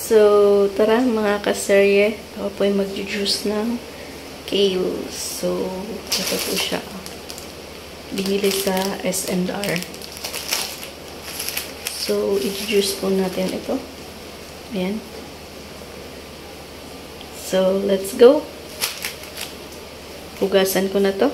So, tara mga kaserye. Ako po ay mag-juice ng kale. So, ito po siya. Binili sa S&R. So, i-juice po natin ito. Ayan. So, let's go. Hugasan ko na to.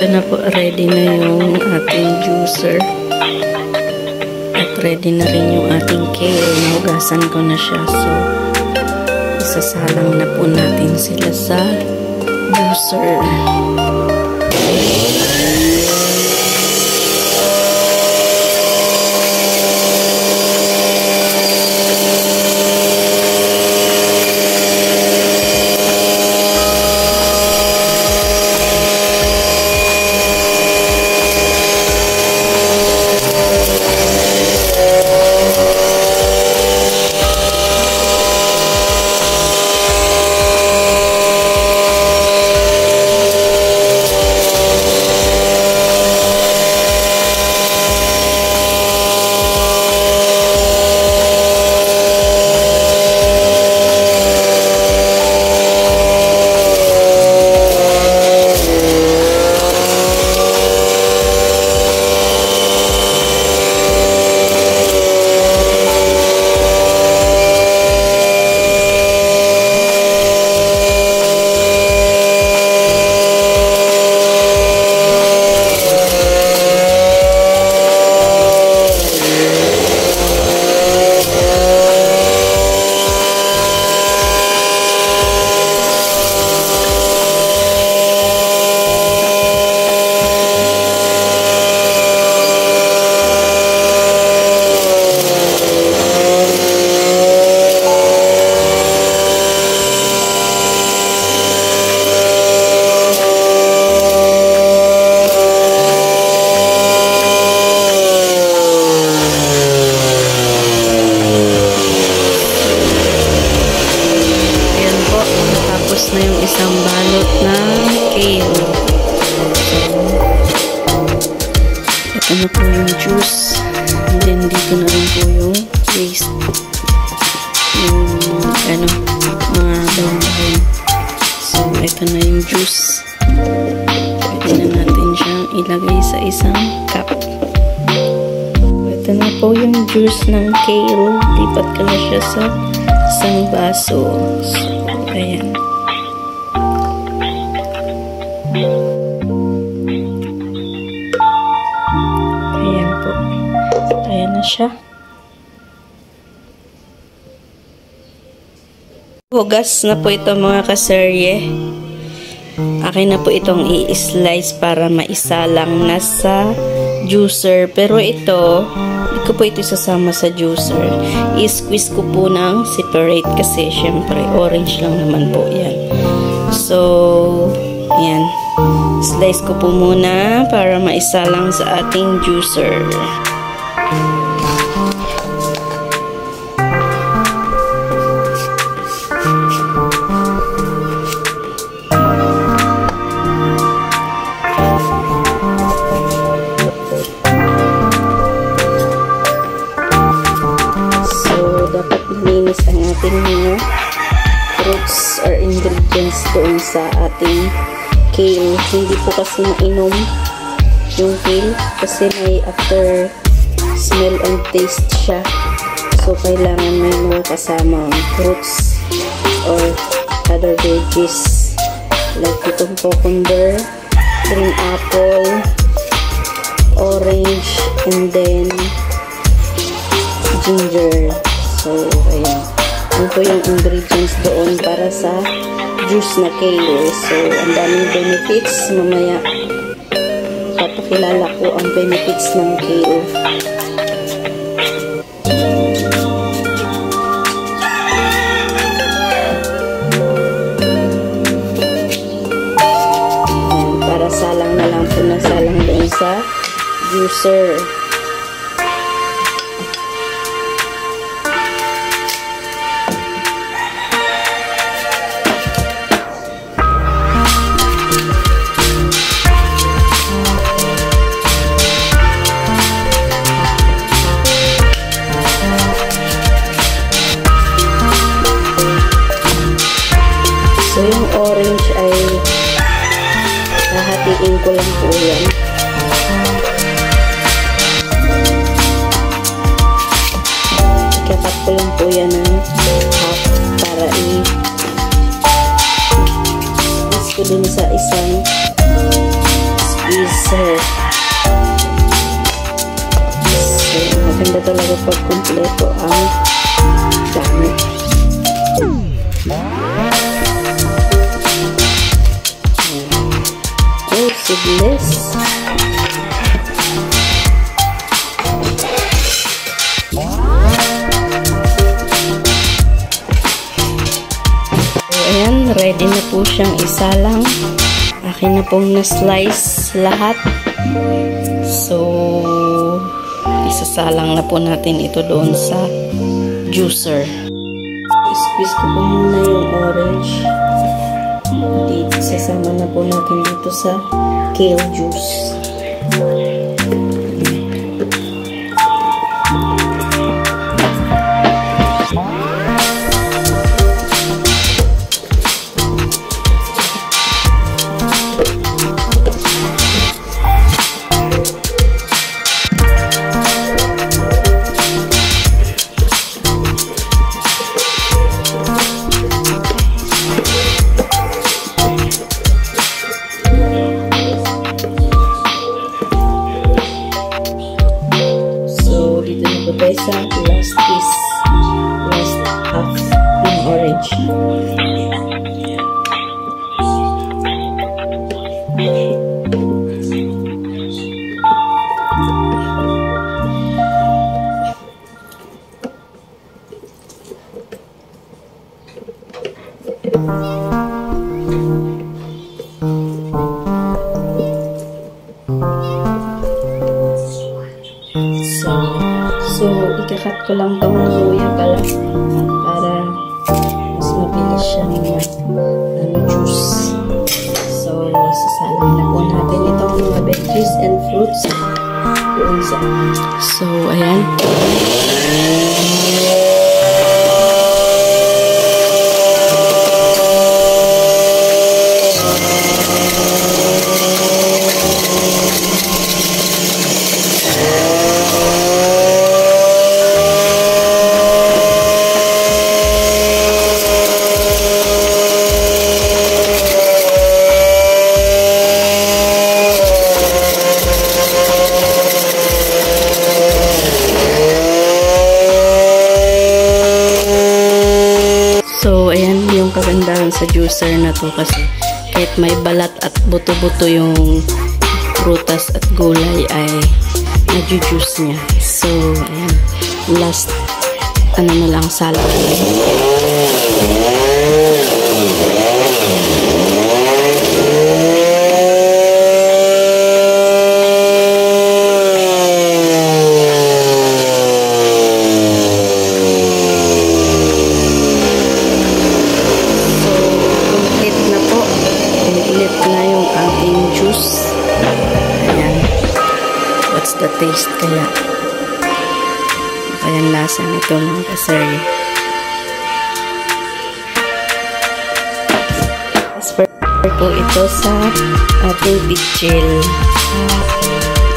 Ito na po, ready na yung ating juicer. At ready na rin yung ating kale. Nahugasan ko na siya. So, isasalang na po natin sila sa juicer. Na yung isang balot ng kale. Ito na po yung juice. And then dito na rin po yung waste. Yung mga dahon. So ito na yung juice. Pwede na natin siyang ilagay sa isang cup. Ito na po yung juice ng kale. Lipat ko na siya sa isang baso. So ayan. Ayan po. Ayan na siya. Hugas na po ito mga kaserye. Akin na po itong i-slice para maisalang na sa juicer. Pero ito, hindi ko po ito isasama sa juicer. I-squeeze ko po ng separate kasi syempre orange lang naman po yan. So, ayan. Slice ko po muna para maisalang sa ating juicer. fruits or ingredients doon sa ating kale. Hindi po kasi mainom yung kale kasi may after smell and taste siya. So, kailangan may mga kasamang fruits or other veggies like itong cucumber, green apple, orange, and then ginger. So, ayan. Yun po yung ingredients doon para sa juice na kale. So, ang daming benefits. Mamaya, papakilala ko ang benefits ng kale. Ayan, para salang na lang po na salang doon sa juicer. So, yung orange ay hahatiin ko lang po yan. Ikakat ko lang po yan ng half para i-squeeze ko din sa isang squeezer. So, maganda talaga pag kumpleto ang dami. Seedless. Ayan, ready na po siyang isalang. Akin na pong na-slice lahat. So, isasalang na po natin ito doon sa juicer. Squeeze ko po muna yung orange. Dito, sasama na po natin dito sa kale juice. Sa last piece, last half ng orange. So, ikakat ko lang itong luya pala para mas mabilis siyang juice. So, sasalang na po natin itong mga veggies and fruits. So, ayan. So, ayan yung kagandahan sa juicer na to kasi kahit may balat at buto-buto yung prutas at gulay ay naju-juice niya. So, ayan. Last, ano na lang, salad. The taste kaya lasa nito mga kasari. po ito sa ating pichil.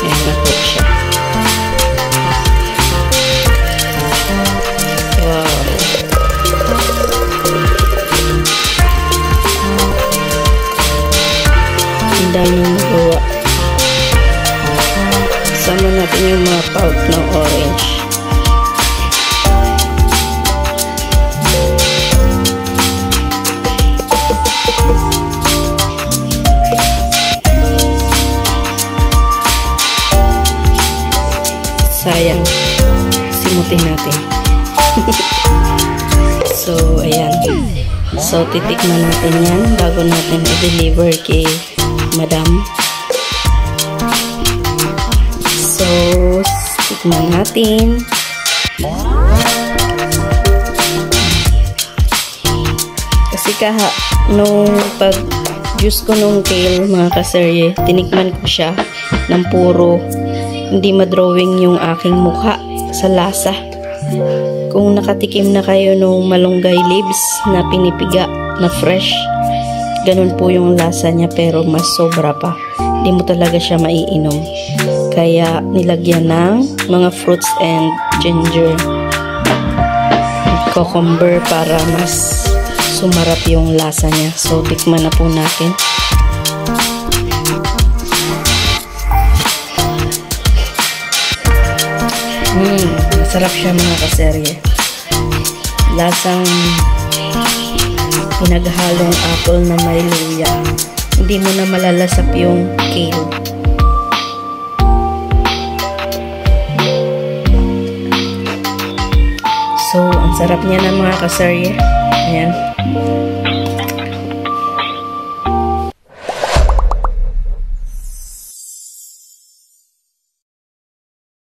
Ayan na po siya. Wow. Ang daming magawa. Sama natin yung mga pulp ng orange. Sayang, simutin natin. So, ayan. So, titikman natin yan bago natin i-deliver kay Madam. So, tikman natin. Kasi nung pag-juice ko nung kale, mga kaserye, tinikman ko siya ng puro hindi madrawing yung aking mukha sa lasa. Kung nakatikim na kayo nung malunggay leaves na pinipiga na fresh, ganun po yung lasa niya pero mas sobra pa. Hindi mo talaga siya maiinom. Kaya nilagyan ng mga fruits and ginger, cucumber para mas sumarap yung lasa niya. So tikman na po natin. Masarap siya, mga kaserye. Lasang pinaghalong apple na may luya. Hindi mo na malalasap yung kale. So, ang sarap niya na, mga kaserye. Ayan.